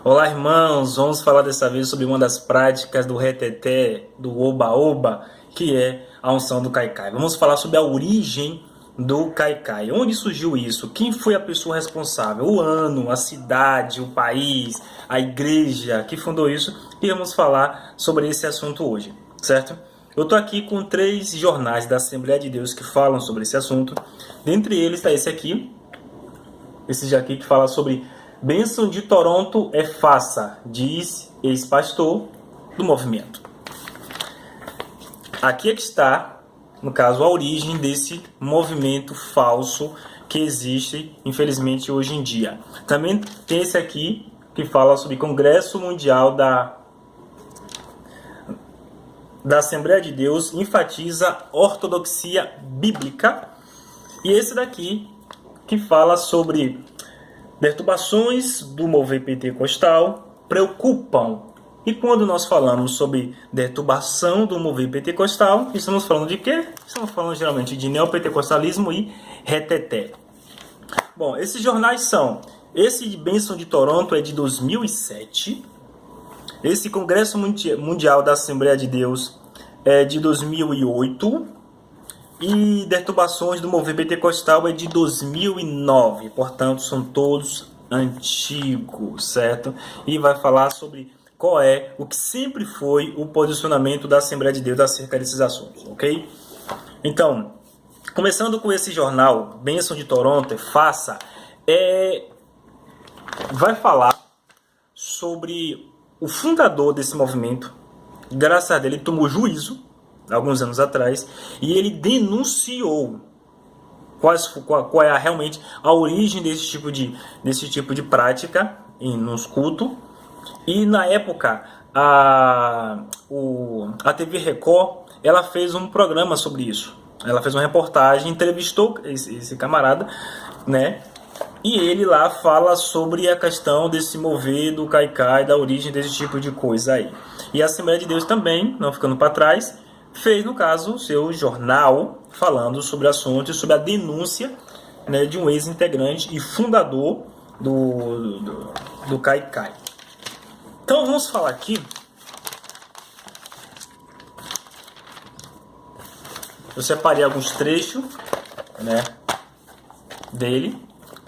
Olá, irmãos! Vamos falar dessa vez sobre uma das práticas do reteté, do oba-oba, que é a unção do caicai. Vamos falar sobre a origem do caicai. Onde surgiu isso? Quem foi a pessoa responsável? O ano, a cidade, o país, a igreja que fundou isso? E vamos falar sobre esse assunto hoje, certo? Eu estou aqui com 3 jornais da Assembleia de Deus que falam sobre esse assunto. Dentre eles está esse aqui que fala sobre bênção de Toronto é faça, diz ex-pastor do movimento. Aqui é que está, no caso, a origem desse movimento falso que existe, infelizmente, hoje em dia. Também tem esse aqui que fala sobre Congresso Mundial da Assembleia de Deus, enfatiza ortodoxia bíblica. E esse daqui que fala sobre perturbações do mover pentecostal preocupam. E quando nós falamos sobre perturbação do mover pentecostal, estamos falando de quê? Estamos falando geralmente de neopentecostalismo e reteté. Bom, esses jornais são... Esse de Bênção de Toronto é de 2007. Esse Congresso Mundial da Assembleia de Deus é de 2008. E Perturbações do Mover Pentecostal é de 2009, portanto são todos antigos, certo? E vai falar sobre qual é o que sempre foi o posicionamento da Assembleia de Deus acerca desses assuntos, ok? Então, começando com esse jornal, Bênção de Toronto, faça, vai falar sobre o fundador desse movimento. Graças a Deus ele tomou juízo alguns anos atrás, e ele denunciou qual é realmente a origem desse tipo de prática nos cultos. E na época a TV Record ela fez um programa sobre isso. Ela fez uma reportagem, entrevistou esse camarada, né? E ele lá fala sobre a questão desse mover do caicai, da origem desse tipo de coisa aí. E a Assembleia de Deus também, não ficando para trás, fez, no caso, o seu jornal falando sobre o assunto e sobre a denúncia, né, de um ex-integrante e fundador do caicai. Então vamos falar aqui. Eu separei alguns trechos, né, dele.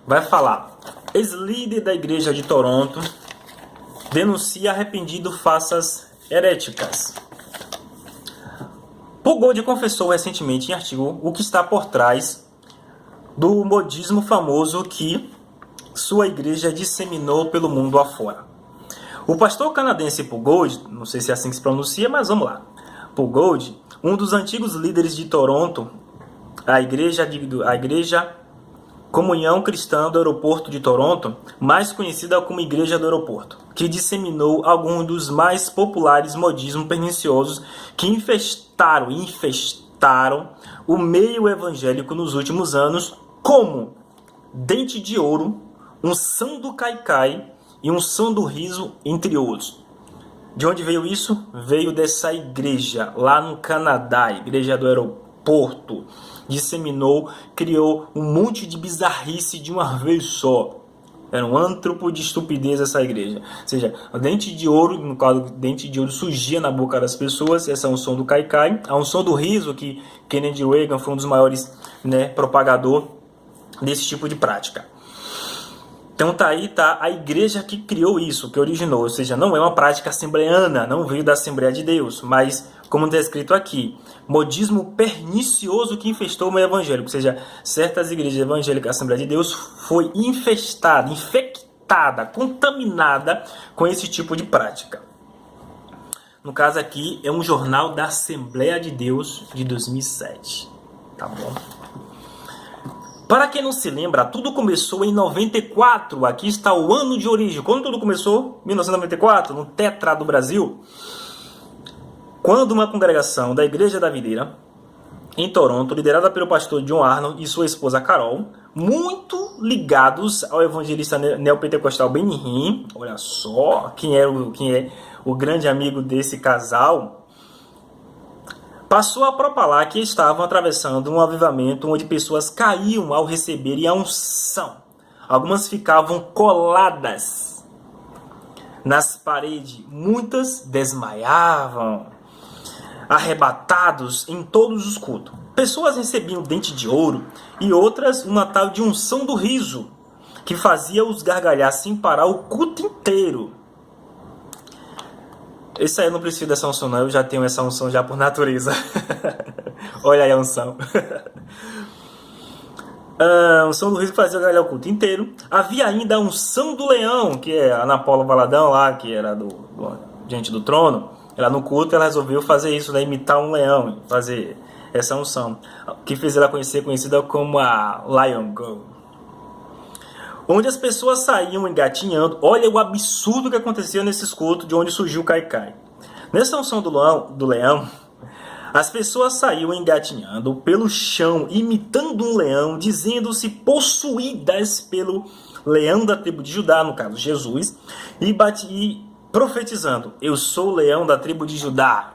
Vai falar: ex-líder da igreja de Toronto denuncia arrependido faças heréticas. Paul Gold confessou recentemente em artigo o que está por trás do modismo famoso que sua igreja disseminou pelo mundo afora. O pastor canadense Paul Gold, não sei se é assim que se pronuncia, mas vamos lá. Paul Gold, um dos antigos líderes de Toronto, a igreja Comunhão Cristã do Aeroporto de Toronto, mais conhecida como Igreja do Aeroporto, que disseminou alguns dos mais populares modismos perniciosos que infestaram o meio evangélico nos últimos anos, como dente de ouro, unção do caicai e unção do riso, entre outros. De onde veio isso? Veio dessa igreja, lá no Canadá, Igreja do Aeroporto. Disseminou, criou um monte de bizarrice de uma vez só. Era um antro de estupidez essa igreja. Ou seja, o dente de ouro, no caso, o dente de ouro surgia na boca das pessoas. Essa é a unção do caicai. A unção do riso, que Kennedy Reagan foi um dos maiores, né, propagador desse tipo de prática. Então tá a igreja que criou isso, que originou. Ou seja, não é uma prática assembleana, não veio da Assembleia de Deus, mas, como está escrito aqui, modismo pernicioso que infestou o meio evangélico. Ou seja, certas igrejas evangélicas, a Assembleia de Deus foi infestada, infectada, contaminada com esse tipo de prática. No caso aqui, é um jornal da Assembleia de Deus de 2007. Tá bom? Para quem não se lembra, tudo começou em 94. Aqui está o ano de origem. Quando tudo começou? 1994, no Tetra do Brasil. Quando uma congregação da Igreja da Videira, em Toronto, liderada pelo pastor John Arnold e sua esposa Carol, muito ligados ao evangelista neopentecostal Benny Hinn, olha só quem é o grande amigo desse casal, passou a propalar que estavam atravessando um avivamento onde pessoas caíam ao receberem a unção. Algumas ficavam coladas nas paredes, muitas desmaiavam, arrebatados em todos os cultos. Pessoas recebiam dente de ouro e outras uma tal de unção do riso, que fazia-os gargalhar sem parar o culto inteiro. Isso aí eu não preciso dessa unção não, eu já tenho essa unção já por natureza. Olha aí a unção. A unção do riso que fazia gargalhar o culto inteiro. Havia ainda a unção do leão, que é a Ana Paula Valadão lá, que era do Diante do Trono. Ela no culto ela resolveu fazer isso, né, imitar um leão, fazer essa unção, que fez ela conhecida como a Lion Girl. Onde as pessoas saíam engatinhando. Olha o absurdo que acontecia nesses cultos de onde surgiu o Caicai. Nessa unção do leão, as pessoas saíam engatinhando pelo chão, imitando um leão, dizendo-se possuídas pelo leão da tribo de Judá, no caso Jesus, e profetizando: eu sou o leão da tribo de Judá.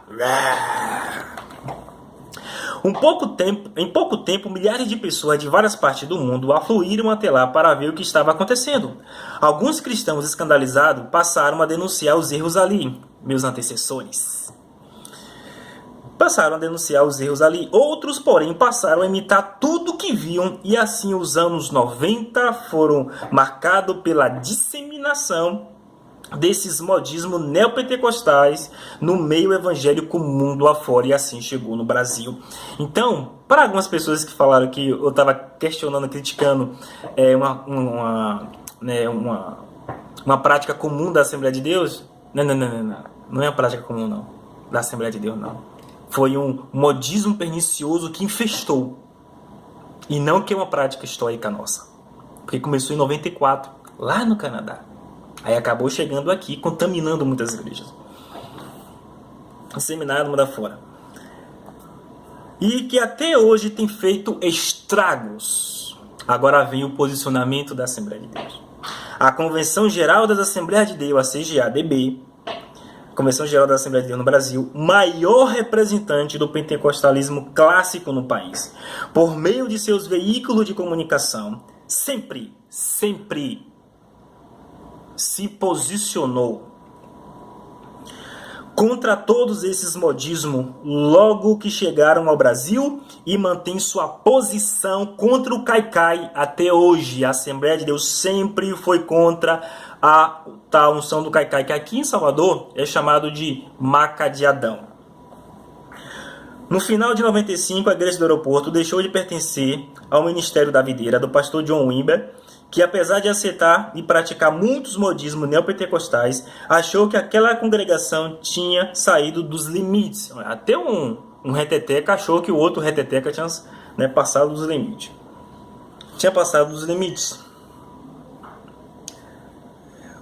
Em pouco tempo, milhares de pessoas de várias partes do mundo afluíram até lá para ver o que estava acontecendo. Alguns cristãos escandalizados passaram a denunciar os erros ali, meus antecessores. Outros, porém, passaram a imitar tudo que viam, e assim os anos 90 foram marcados pela disseminação desses modismos neopentecostais no meio evangélico mundo afora, e assim chegou no Brasil. Então, para algumas pessoas que falaram que eu estava questionando, criticando uma prática comum da Assembleia de Deus, não é uma prática comum não, da Assembleia de Deus não. Foi um modismo pernicioso que infestou, e não que é uma prática histórica nossa, porque começou em 94, lá no Canadá. Aí acabou chegando aqui, contaminando muitas igrejas. Disseminado mundo afora. E que até hoje tem feito estragos. Agora vem o posicionamento da Assembleia de Deus. A Convenção Geral das Assembleias de Deus, a CGADB, Convenção Geral da Assembleia de Deus no Brasil, maior representante do pentecostalismo clássico no país, por meio de seus veículos de comunicação, sempre se posicionou contra todos esses modismos logo que chegaram ao Brasil, e mantém sua posição contra o Caicai até hoje. A Assembleia de Deus sempre foi contra a tal unção do Caicai, que aqui em Salvador é chamado de Maca de Adão. No final de 95, a Igreja do Aeroporto deixou de pertencer ao Ministério da Videira, do pastor John Wimber, que apesar de aceitar e praticar muitos modismos neopentecostais, achou que aquela congregação tinha saído dos limites. Até um reteteca achou que o outro reteteca tinha, passado dos limites.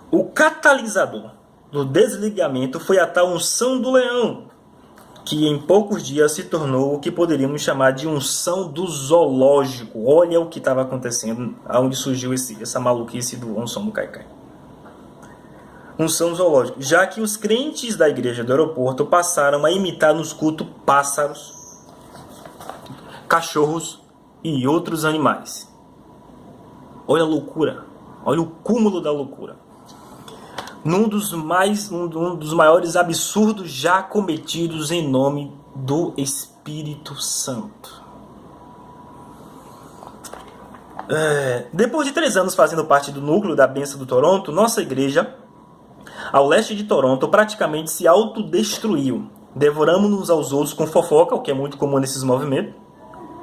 O catalisador do desligamento foi a tal unção do leão, que em poucos dias se tornou o que poderíamos chamar de unção do zoológico. Olha o que estava acontecendo, aonde surgiu essa maluquice do unção do Caicai. Unção zoológico, já que os crentes da Igreja do Aeroporto passaram a imitar nos cultos pássaros, cachorros e outros animais. Olha a loucura, olha o cúmulo da loucura. Um dos maiores absurdos já cometidos em nome do Espírito Santo. Depois de 3 anos fazendo parte do núcleo da Bênção do Toronto, nossa igreja, ao leste de Toronto, praticamente se autodestruiu. Devoramos-nos uns aos outros com fofoca, o que é muito comum nesses movimentos.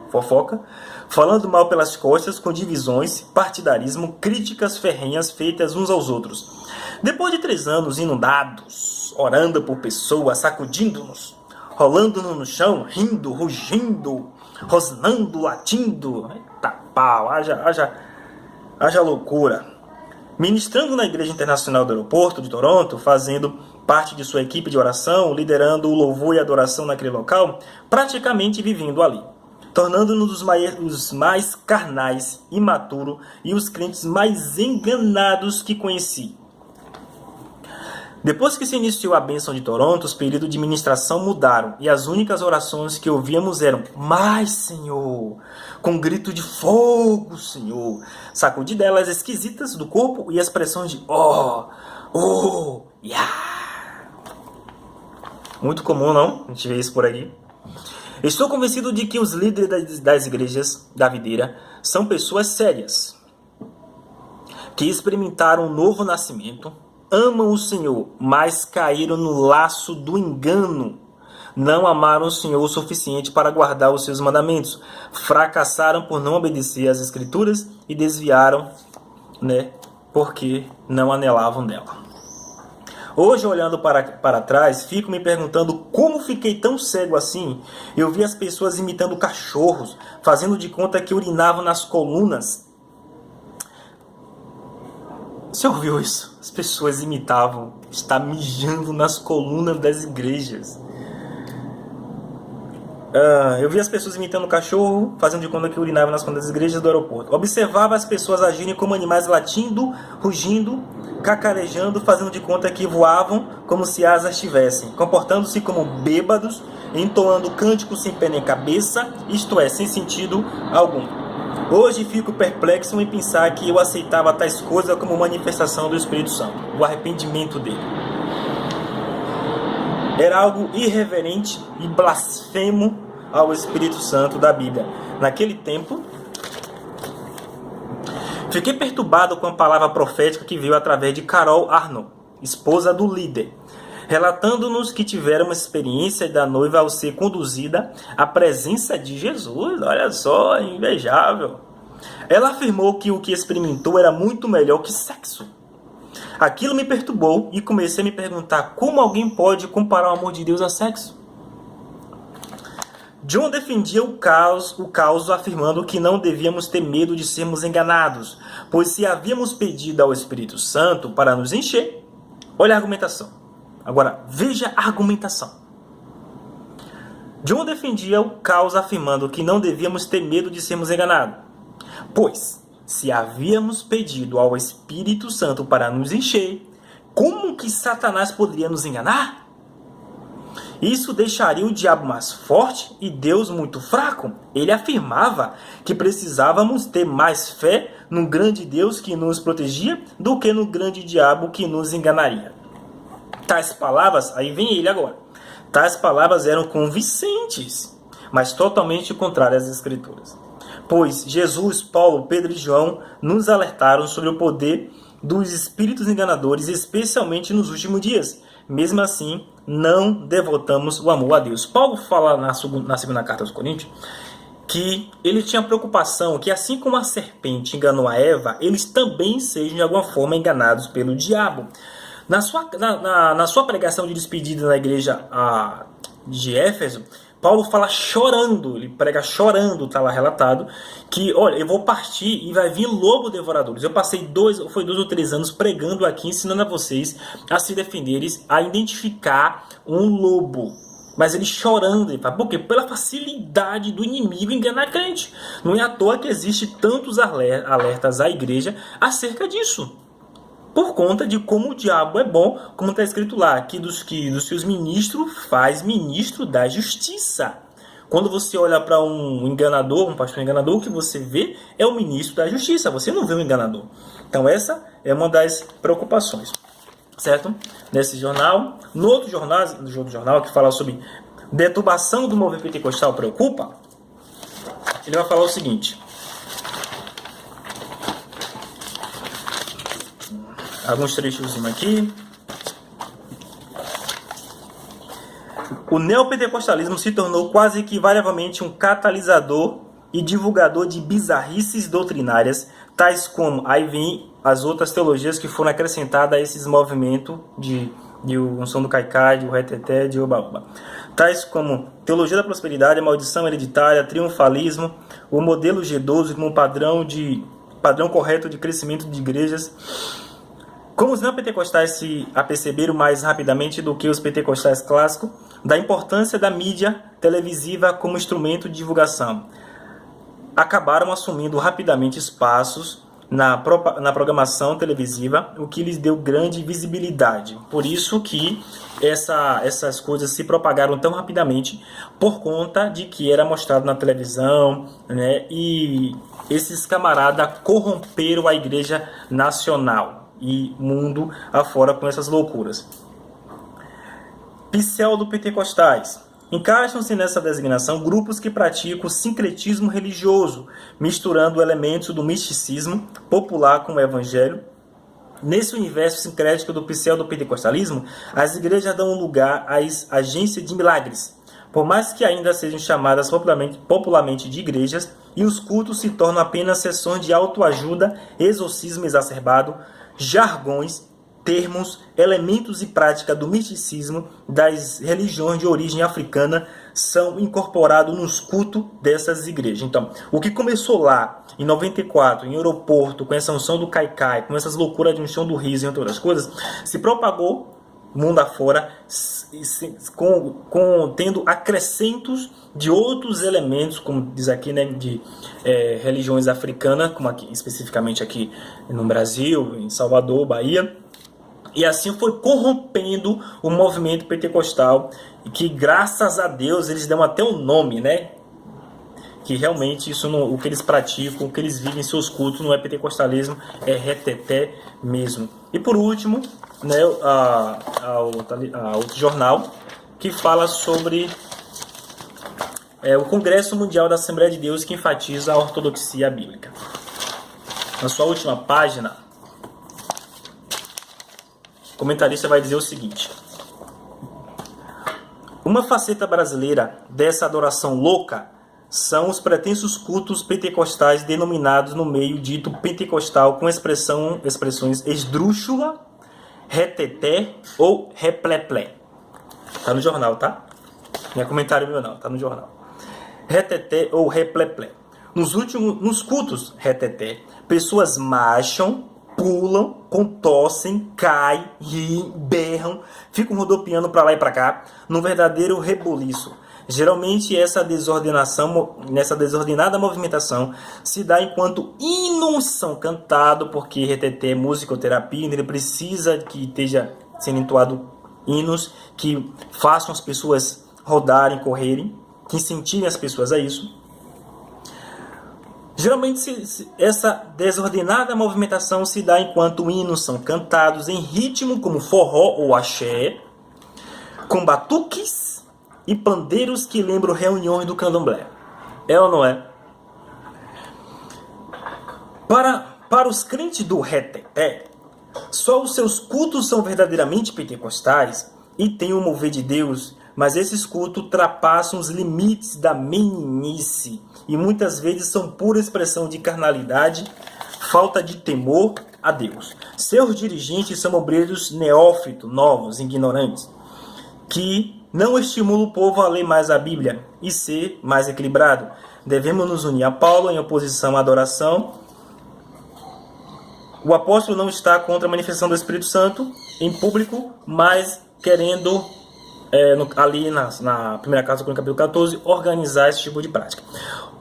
Fofoca. Falando mal pelas costas, com divisões, partidarismo, críticas ferrenhas feitas uns aos outros. Depois de 3 anos inundados, orando por pessoas, sacudindo-nos, rolando-nos no chão, rindo, rugindo, rosnando, latindo. Eita pau, haja loucura. Ministrando na Igreja Internacional do Aeroporto de Toronto, fazendo parte de sua equipe de oração, liderando o louvor e adoração naquele local, praticamente vivendo ali, tornando-nos os mais carnais, imaturos e os crentes mais enganados que conheci. Depois que se iniciou a bênção de Toronto, os períodos de ministração mudaram, e as únicas orações que ouvíamos eram: mais, Senhor, com grito de fogo, Senhor, sacudidelas esquisitas do corpo e expressões de Oh, yeah! Muito comum, não? A gente vê isso por aqui. Estou convencido de que os líderes das igrejas da videira são pessoas sérias, que experimentaram um novo nascimento, amam o Senhor, mas caíram no laço do engano. Não amaram o Senhor o suficiente para guardar os seus mandamentos. Fracassaram por não obedecer às Escrituras e desviaram, porque não anelavam dela. Hoje, olhando para trás, fico me perguntando como fiquei tão cego assim. Eu vi as pessoas imitando cachorros, fazendo de conta que urinavam nas colunas. Você ouviu isso? As pessoas imitavam estar mijando nas colunas das igrejas. Eu vi as pessoas imitando cachorro, fazendo de conta que urinavam nas colunas das igrejas do aeroporto. Observava as pessoas agirem como animais latindo, rugindo, cacarejando, fazendo de conta que voavam como se asas tivessem, comportando-se como bêbados, entoando cânticos sem pé nem cabeça, isto é, sem sentido algum. Hoje fico perplexo em pensar que eu aceitava tais coisas como manifestação do Espírito Santo, o arrependimento dele. Era algo irreverente e blasfemo ao Espírito Santo da Bíblia. Naquele tempo, fiquei perturbado com a palavra profética que veio através de Carol Arnold, esposa do líder, relatando-nos que tiveram uma experiência da noiva ao ser conduzida à presença de Jesus. Olha só, invejável. Ela afirmou que o que experimentou era muito melhor que sexo. Aquilo me perturbou e comecei a me perguntar como alguém pode comparar o amor de Deus a sexo. John defendia o caos afirmando que não devíamos ter medo de sermos enganados, pois se havíamos pedido ao Espírito Santo para nos encher, olha a argumentação. Agora, veja a argumentação. John defendia o caos afirmando que não devíamos ter medo de sermos enganados, pois se havíamos pedido ao Espírito Santo para nos encher, como que Satanás poderia nos enganar? Isso deixaria o diabo mais forte e Deus muito fraco. Ele afirmava que precisávamos ter mais fé no grande Deus que nos protegia do que no grande diabo que nos enganaria. Tais palavras, aí vem ele agora, tais palavras eram convincentes, mas totalmente contrárias às Escrituras. Pois Jesus, Paulo, Pedro e João nos alertaram sobre o poder dos espíritos enganadores, especialmente nos últimos dias. Mesmo assim, não devotamos o amor a Deus. Paulo fala na segunda carta aos Coríntios que ele tinha preocupação que assim como a serpente enganou a Eva, eles também sejam de alguma forma enganados pelo diabo. Na sua pregação de despedida na igreja de Éfeso, Paulo fala chorando, ele prega chorando, está lá relatado, que, olha, eu vou partir e vai vir lobo devoradores. Eu passei 2 ou 3 anos pregando aqui, ensinando a vocês a se defenderem, a identificar um lobo. Mas ele chorando, ele fala, por quê? Pela facilidade do inimigo enganar crente. Não é à toa que existe tantos alertas à igreja acerca disso. Por conta de como o diabo é bom, como está escrito lá, que dos seus ministros faz ministro da justiça. Quando você olha para um enganador, um pastor enganador, o que você vê é o ministro da justiça, você não vê um enganador. Então essa é uma das preocupações, certo? Nesse jornal, no outro jornal que fala sobre deturbação do movimento pentecostal preocupa, ele vai falar o seguinte. Alguns trechos aqui. O neopentecostalismo se tornou quase que invariavelmente um catalisador e divulgador de bizarrices doutrinárias, tais como, aí vem as outras teologias que foram acrescentadas a esses movimentos de unção do caicai, de reteté, de oba-oba. Tais como teologia da prosperidade, maldição hereditária, triunfalismo, o modelo G12 como padrão correto de crescimento de igrejas. Como os neopentecostais se aperceberam mais rapidamente do que os pentecostais clássicos da importância da mídia televisiva como instrumento de divulgação, acabaram assumindo rapidamente espaços na programação televisiva, o que lhes deu grande visibilidade. Por isso que essas coisas se propagaram tão rapidamente, por conta de que era mostrado na televisão, né? E esses camaradas corromperam a igreja nacional. e mundo afora com essas loucuras. Pseudo-pentecostais. Encaixam-se nessa designação grupos que praticam o sincretismo religioso, misturando elementos do misticismo popular com o evangelho. Nesse universo sincrético do pseudo-pentecostalismo, as igrejas dão lugar às agências de milagres, por mais que ainda sejam chamadas popularmente de igrejas, e os cultos se tornam apenas sessões de autoajuda, exorcismo exacerbado, jargões, termos, elementos e prática do misticismo das religiões de origem africana são incorporados nos cultos dessas igrejas. Então, o que começou lá em 94, em Aeroporto, com essa unção do Caicai, com essas loucuras de unção do riso e outras coisas, se propagou mundo afora, tendo acrescentos de outros elementos, como diz aqui, né, de religiões africanas, como aqui, especificamente aqui no Brasil, em Salvador, Bahia. E assim foi corrompendo o movimento pentecostal, e que graças a Deus eles dão até um nome, né? Que realmente isso não, o que eles praticam, o que eles vivem em seus cultos não é pentecostalismo, é reteté mesmo. E por último, né, outro jornal que fala sobre o Congresso Mundial da Assembleia de Deus, que enfatiza a ortodoxia bíblica. Na sua última página, o comentarista vai dizer o seguinte: uma faceta brasileira dessa adoração louca são os pretensos cultos pentecostais denominados no meio dito pentecostal com expressões esdrúxula, reteté ou repleplé. Tá no jornal, tá? Não é comentário meu não, tá no jornal. Reteté ou repleplé. Nos cultos reteté, pessoas marcham, pulam, contossem, caem, riem, berram, ficam rodopiando para lá e para cá, num verdadeiro reboliço. Geralmente nessa desordenada movimentação se dá enquanto hinos são cantados, porque reteté é musicoterapia, ele precisa que esteja sendo entoado hinos que façam as pessoas rodarem, correrem, que incentivem as pessoas a isso. Geralmente essa desordenada movimentação se dá enquanto hinos são cantados em ritmo como forró ou axé, com batuques e pandeiros que lembram reuniões do candomblé. É ou não é? Para os crentes do reteté, só os seus cultos são verdadeiramente pentecostais e têm o mover de Deus, mas esses cultos ultrapassam os limites da meninice e muitas vezes são pura expressão de carnalidade, falta de temor a Deus. Seus dirigentes são obreiros neófitos, novos, ignorantes, que não estimula o povo a ler mais a Bíblia e ser mais equilibrado. Devemos nos unir a Paulo em oposição à adoração. O apóstolo não está contra a manifestação do Espírito Santo em público, mas querendo, ali na primeira carta, no capítulo 14, organizar esse tipo de prática.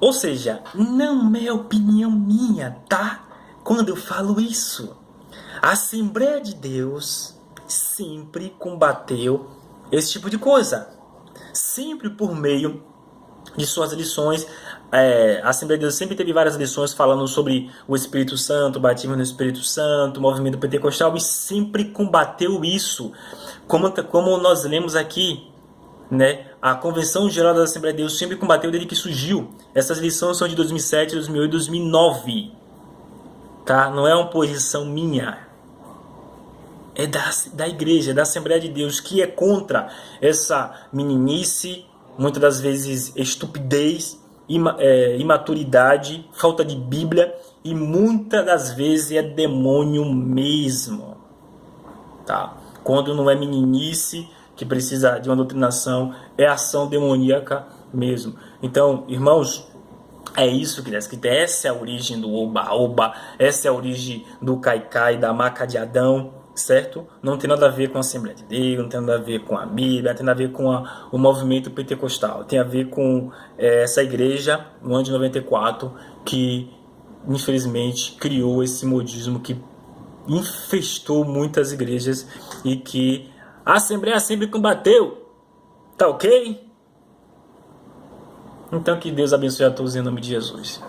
Ou seja, não é opinião minha, tá? Quando eu falo isso, a Assembleia de Deus sempre combateu esse tipo de coisa, sempre por meio de suas lições. A Assembleia de Deus sempre teve várias lições falando sobre o Espírito Santo, o batismo no Espírito Santo, o movimento pentecostal, e sempre combateu isso, como nós lemos aqui, né? A Convenção Geral da Assembleia de Deus sempre combateu desde que surgiu. Essas lições são de 2007, 2008 e 2009, tá? Não é uma posição minha. É da igreja, da Assembleia de Deus, que é contra essa meninice, muitas das vezes estupidez, imaturidade, falta de Bíblia, e muitas das vezes é demônio mesmo, tá? Quando não é meninice que precisa de uma doutrinação, é ação demoníaca mesmo. Então, irmãos, é isso que diz, que essa é a origem do oba-oba, essa é a origem do caicai, da maca de Adão, certo? Não tem nada a ver com a Assembleia de Deus, não tem nada a ver com a Bíblia, não tem nada a ver com o movimento pentecostal. Tem a ver com essa igreja, no ano de 94, que infelizmente criou esse modismo que infestou muitas igrejas e que a Assembleia sempre combateu. Tá ok? Então que Deus abençoe a todos em nome de Jesus.